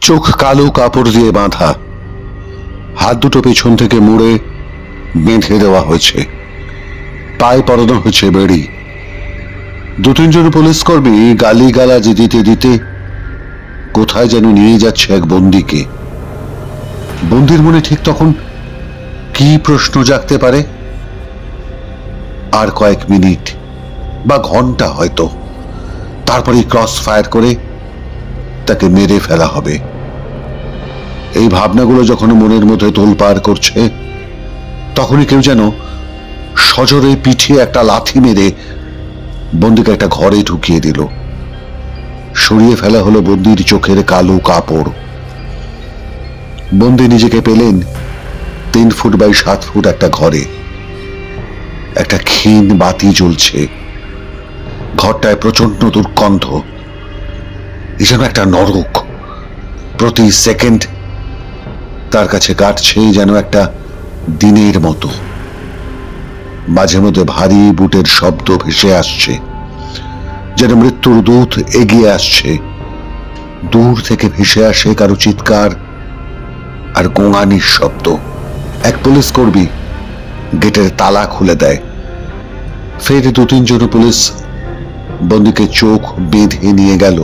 চোখ কালো কাপড় দিয়ে বাঁধা, হাত দুটো পেছন থেকে মুড়ে বেঁধে দেওয়া হয়েছে, পায়ে পরানো হয়েছে বেড়ি। দু তিনজন পুলিশ কর্মী গালিগালাজ দিতে দিতে কোথায় যেন নিয়ে যাচ্ছে এক বন্দীকে। বন্দীর মনে ঠিক তখন কি প্রশ্ন জাগতে পারে? আর কয়েক মিনিট বা ঘন্টা হয়তো, তারপরে ক্রস ফায়ার করে তাকে মেরে ফেলা হবে। এই ভাবনাগুলো যখন মনের মধ্যে তোলপাড় করছে, তখনই কেউ যেন সজোরে পিঠে একটা লাথি মেরে বন্দীকে একটা ঘরে ঢুকিয়ে দিল। সরিয়ে ফেলা হলো বন্দীর চোখের কালো কাপড়। বন্দী নিজেকে পেলেন 3 ফুট বাই 7 ফুট একটা ঘরে। একটা ক্ষীণ বাতি জ্বলছে, ঘরটায় প্রচন্ড দুর্গন্ধ, এই যেন একটা নরক। প্রতি সেকেন্ড তার কাছে কাটছে যেন একটা দিনের মতো। মাঝে মধ্যে ভারী বুটের শব্দ ভেসে আসছে, যেন মৃত্যুর দূত এগিয়ে আসছে। দূর থেকে ভেসে আসে কারো চিৎকার আর গোঙানির শব্দ। এক পুলিশ কর্মী গেটের তালা খুলে দেয়। ফের 2-3 জন পুলিশ বন্দীকে চোখ বেঁধে নিয়ে গেল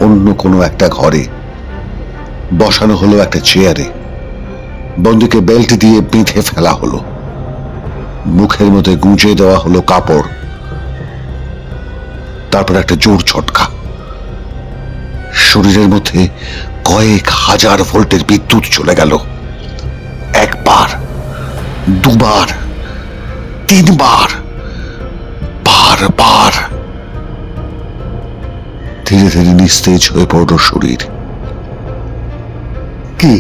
অন্য কোনো একটা ঘরে। বসানো হলো একটা চেয়ারে, বন্দীকে বেল্ট দিয়ে বেঁধে ফেলা হলো। মুখের মধ্যে গুঁজে দেওয়া হলো কাপড়। তারপর একটা জোর ঝটকা। শরীরের মধ্যে কয়েক হাজার ভোল্টের বিদ্যুৎ চলে গেল। 1 বার, 2 বার, 3 বার, বারবার। ধীরে ধীরে নিস্তেজ হয়ে পড়ল শরীর। কি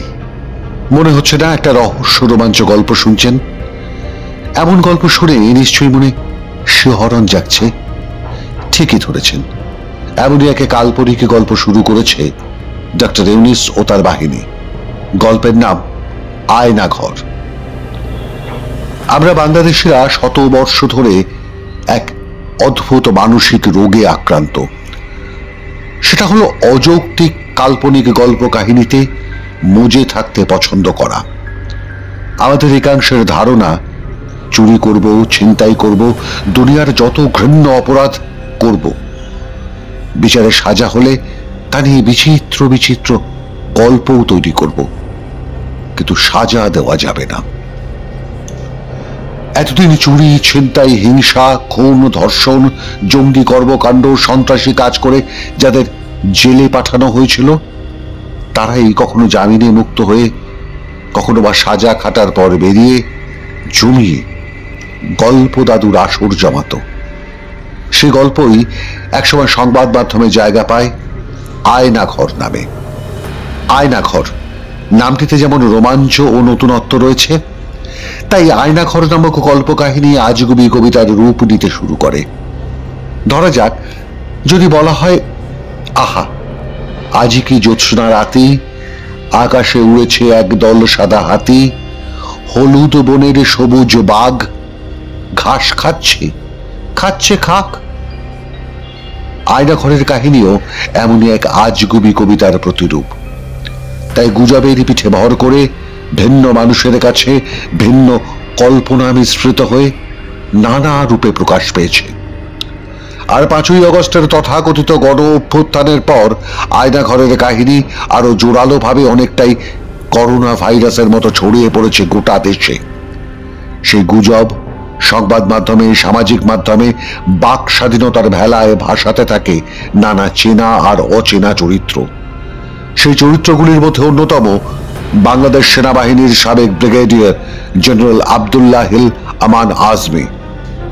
মনে হচ্ছে না একটা রহস্য রোমাঞ্চ গল্প শুনছেন? এমন গল্প শুনে নিশ্চয়ই মনে শিহরণ জাগছে। ঠিকই ধরেছেন, এমনই এক কাল্পনিক গল্প শুরু করেছে ডক্টর ইউনিস ও তার বাহিনী। গল্পের নাম আয়না ঘর। আমরা বাংলাদেশিরা শত বর্ষ ধরে এক অদ্ভুত মানসিক রোগে আক্রান্ত। সেটা হলো অযৌক্তিক কাল্পনিক গল্প কাহিনীতে মজে থাকতে পছন্দ করা। আমাদের একাংশের ধারণা, চুরি করব, ছিনতাই করব, দুনিয়ার যত ঘৃণ্য অপরাধ করব, বিচারে সাজা হলে তা নিয়ে বিচিত্র বিচিত্র গল্পও তৈরি করব, কিন্তু সাজা দেওয়া যাবে না। এতদিন চুরি, ছিনতাই, হিংসা, খুন, ধর্ষণ, জঙ্গি কর্মকাণ্ড, সন্ত্রাসী কাজ করে যাদের জেলে পাঠানো হয়েছিল, তারাই কখনো জামিনে মুক্ত হয়ে, কখনো বা সাজা খাটার পর বেরিয়ে জমিয়ে গল্প দাদুর আসর জমাত। সে গল্পই একসময় সংবাদ মাধ্যমে জায়গা পায় আয়না ঘর নামে। আয়না ঘর নামটিতে যেমন রোমাঞ্চ ও নতুনত্ব রয়েছে, তাই আয়না ঘর নামক গল্প কাহিনী আজগুবি কবিতার রূপ নিতে শুরু করে। ধরা যাক, যদি বলা হয়, আহা আজি কি জ্যোৎস্না রাতি, আকাশে উড়েছে একদল সাদা হাতি, হলুদ বনের সবুজ বাঘ, ঘাস খাচ্ছে খাচ্ছে খাক। আয়না ঘরের কাহিনীও এমনই এক আজগুবি কবিতার প্রতিরূপ। তাই গুজবের পিঠে ভর করে ভিন্ন মানুষের কাছে ভিন্ন কল্পনা মিশ্রিত হয়ে নানা রূপে প্রকাশ পেয়েছে। আর 5ই অগস্টের তথাকথিত গণ অভ্যুত্থানের পর আয়না ঘরের কাহিনী আরো জোরালো ভাবে অনেকটাই করোনা ভাইরাসের মতো ছড়িয়ে পড়েছে গোটা দেশে। সেই গুজব সংবাদ মাধ্যমে, সামাজিক মাধ্যমে বাক স্বাধীনতার ভেলায় ভাসাতে থাকে নানা চেনা আর অচেনা চরিত্র। সেই চরিত্রগুলির মধ্যে অন্যতম বাংলাদেশ সেনাবাহিনীর সাবেক ব্রিগেডিয়ার জেনারেল আব্দুল্লাহিল আমান আজমি।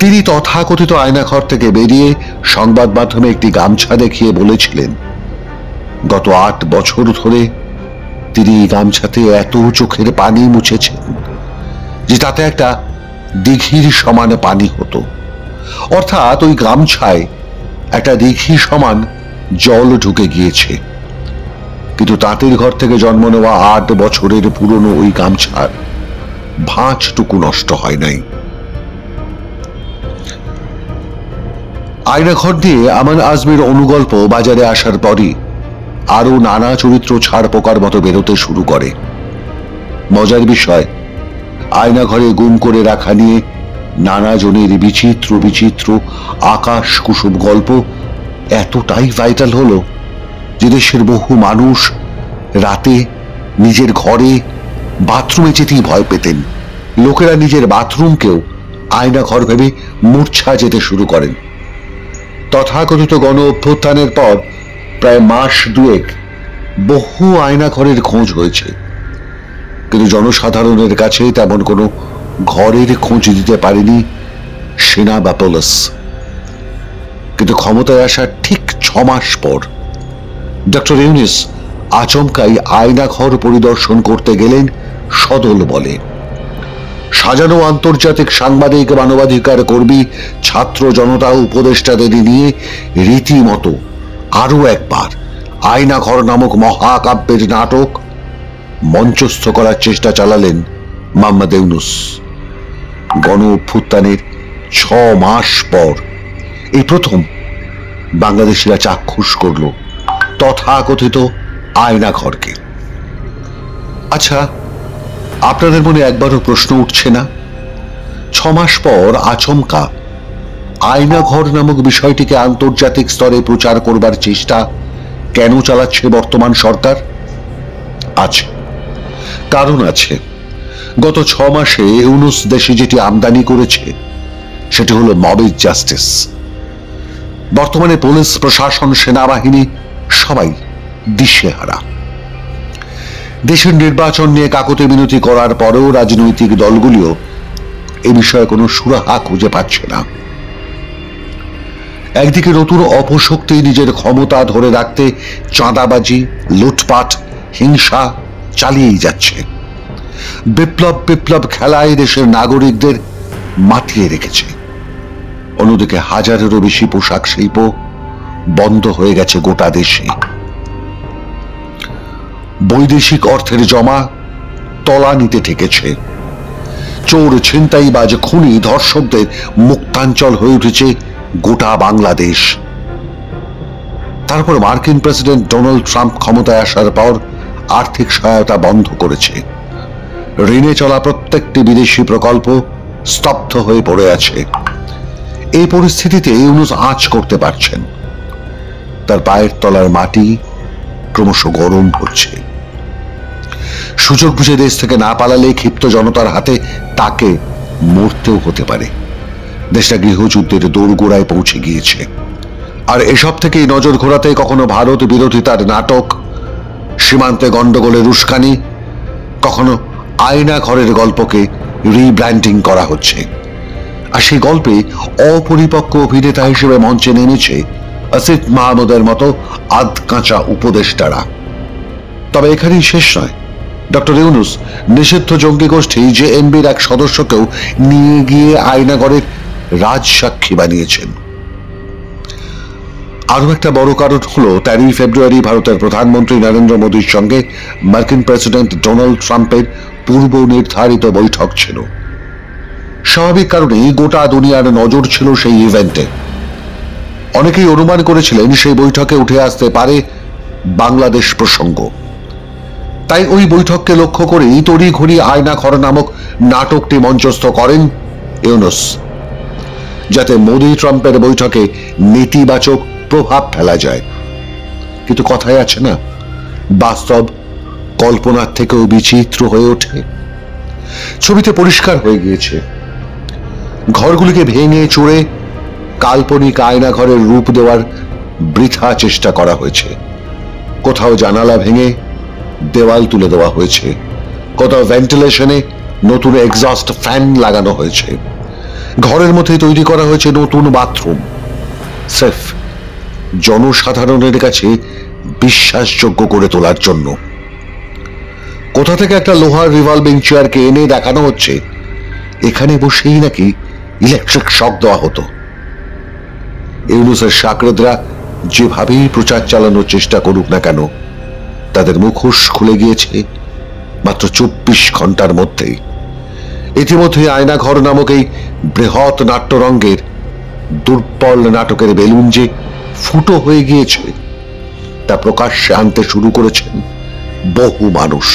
তিনি তথাকথিত আয়নাঘর থেকে বেরিয়ে সংবাদ মাধ্যমে একটি গামছা দেখিয়ে বলেছিলেন, গত 8 বছর ধরে তিনি গামছাতে এত চোখের পানি মুছেছেন যে তাতে একটা দিঘির সমান পানি হতো। অর্থাৎ ওই গামছায় একটা দিঘি সমান জল ঢুকে গিয়েছে। কিন্তু তাঁতের ঘর থেকে জন্ম নেওয়া 8 বছরের পুরনো ওই গামছার ভাঁজটুকু নষ্ট হয় নাই। আয়নাঘর দিয়ে আমান আজমির অনুগল্প বাজারে আসার পরই আরো নানা চরিত্র ছাড় পোকার মতো বেরোতে শুরু করে। মজার বিষয়, আয়না ঘরে গুম করে রাখা নিয়ে নানা জনের বিচিত্র বিচিত্র আকাশ কুসুম গল্প এতটাই ভাইটাল হলো যে দেশের বহু মানুষ রাতে নিজের ঘরে বাথরুমে যেতেই ভয় পেতেন। লোকেরা নিজের বাথরুমকেও আয়না ঘর ভেবে মূর্ছা যেতে শুরু করেন। তথাকথিত গণ অভ্যুত্থানের পর প্রায় মাস দুয়েক বহু আয়না ঘরের খোঁজ হয়েছে, কিন্তু জনসাধারণের কাছে তেমন কোনো ঘরের খোঁজ দিতে পারেনি সেনা বা পুলিশ। কিন্তু ক্ষমতায় আসার ঠিক 6 মাস পর ডক্টর ইউনূস আচমকাই আয়না ঘর পরিদর্শন করতে গেলেন সদল বলে। সাজানো আন্তর্জাতিক সাংবাদিক, মানবাধিকার কর্মী, ছাত্র জনতা, উপদেষ্টাদের নিয়ে রীতিমতো আরো একবার আয়না ঘর নামক মহাকাব্যের নাটক মঞ্চস্থ করার চেষ্টা চালালেন মোহাম্মদ ইউনূস। গণ অভ্যুত্থানের 6 মাস পর এই প্রথম বাংলাদেশিরা চাক্ষুষ করল তথাকথিত আয়না ঘরকে। আচ্ছা, আপনাদের মনে একবারও প্রশ্ন উঠছে না, 6 মাস পর আচমকা আয়না ঘর নামক বিষয়টিকে আন্তর্জাতিক স্তরে প্রচার করবার চেষ্টা কেন চালাচ্ছে বর্তমান সরকার? আছে, কারণ আছে। গত 6 মাসে ইউনূস দেশে যেটি আমদানি করেছে সেটি হলো মবের জাস্টিস। বর্তমানে পুলিশ প্রশাসন, সেনাবাহিনী সবাই দিশেহারা। দেশের নির্বাচন নিয়ে কাকতি মিনতি করার পরেও রাজনৈতিক দলগুলিও এ বিষয়ে কোনো সুরাহা খুঁজে পাচ্ছে না। একদিকে নতুন অপশক্তি নিজের ক্ষমতা ধরে রাখতে চাঁদাবাজি, লুটপাট, হিংসা চালিয়েই যাচ্ছে। বিপ্লব বিপ্লব খেলায় দেশের নাগরিকদের মাতিয়ে রেখেছে। অন্যদিকে হাজারেরও বেশি পোশাক শিল্প বন্ধ হয়ে গেছে গোটা দেশে। বৈদেশিক অর্থের জমা তলানিতে ঠেকেছে। চোর, ছিনতাইবাজ, খুনি, ধর্ষকদের মুক্তাঞ্চল হয়ে উঠেছে গোটা বাংলাদেশ। তারপর মার্কিন প্রেসিডেন্ট ডোনাল্ড ট্রাম্প ক্ষমতায় আসার পর আর্থিক সহায়তা বন্ধ করেছে। ঋণে চলা প্রত্যেকটি বিদেশি প্রকল্প স্তব্ধ হয়ে পড়ে আছে। এই পরিস্থিতিতে ইউনূস আঁচ করতে পারছেন। তার পায়ের তলার মাটি ক্রমশ গরম হচ্ছে। সুযোগ বুঝে দেশ থেকে না পালালে ক্ষিপ্ত জনতার হাতে তাকে মরতেও হতে পারে। দেশটা গৃহযুদ্ধের দোরগোড়ায় পৌঁছে গিয়েছে। আর এসব থেকেই নজর ঘোরাতে কখনো ভারত বিরোধিতার নাটক, সীমান্তে গন্ডগোলের উস্কানি, কখনো আয়না ঘরের গল্পকে রিব্র্যান্ডিং করা হচ্ছে। আর সেই গল্পে অপরিপক্ক অভিনেতা হিসেবে মঞ্চে নেমেছে আসিফ মাহমুদের মতো আধকাঁচা উপদেষ্টারা। তবে এখানেই শেষ নয়। ডক্টর ইউনূস নিষিদ্ধ জঙ্গি গোষ্ঠী জেএমবির এক সদস্যকেও নিয়ে গিয়ে আয়নাঘরের রাজসাক্ষী বানিয়েছেন। আরো একটা বড় কারণ হলো 13 ফেব্রুয়ারি ভারতের প্রধানমন্ত্রী নরেন্দ্র মোদীর সঙ্গে মার্কিন প্রেসিডেন্ট ডোনাল্ড ট্রাম্পের পূর্ব নির্ধারিত বৈঠক ছিল। স্বাভাবিক কারণেই গোটা দুনিয়ার নজর ছিল সেই ইভেন্টে। অনেকেই অনুমান করেছিলেন সেই বৈঠকে উঠে আসতে পারে বাংলাদেশ প্রসঙ্গ। তাই ওই বৈঠককে লক্ষ্য করেই তড়িঘড়ি আয়না ঘর নামক নাটকটি মঞ্চস্থ করেন ইউনূস, যাতে মোদি ট্রাম্পের বৈঠকে নেতিবাচক প্রভাব ফেলা যায়। কিন্তু কথায় আছে না, বাস্তব কল্পনার থেকেও বিচিত্র হয়ে ওঠে। ছবিতে পরিষ্কার হয়ে গিয়েছে, ঘরগুলিকে ভেঙে চুড়ে কাল্পনিক আয়না ঘরের রূপ দেওয়ার বৃথা চেষ্টা করা হয়েছে। কোথাও জানালা ভেঙে দেওয়াল তুলে দেওয়া হয়েছে, কোথাও ভেন্টিলেশনে নতুন এক্সস্ট ফ্যান লাগানো হয়েছে। ঘরের মধ্যে তৈরি করা হয়েছে নতুন বাথরুম, স্রেফ জনসাধারণের কাছে বিশ্বাসযোগ্য করে তোলার জন্য। কোথা থেকে একটা লোহার রিভলভিং চেয়ারকে এনে দেখানো হচ্ছে এখানে বসেই নাকি ইলেকট্রিক শক দেওয়া হতো। ইউনূসের শাকরেদরা যেভাবেই প্রচার চালানোর চেষ্টা করুক না কেন, তাদের মুখোশ খুলে গিয়েছে মাত্র 24 ঘন্টার মধ্যেই। ইতিমধ্যে আয়না ঘর নামক এই বৃহৎ নাট্যরঙ্গের দুর্বল নাটকের বেলুন যে ফুটো হয়ে গিয়েছে তা প্রকাশ্যে আনতে শুরু করেছেন বহু মানুষ।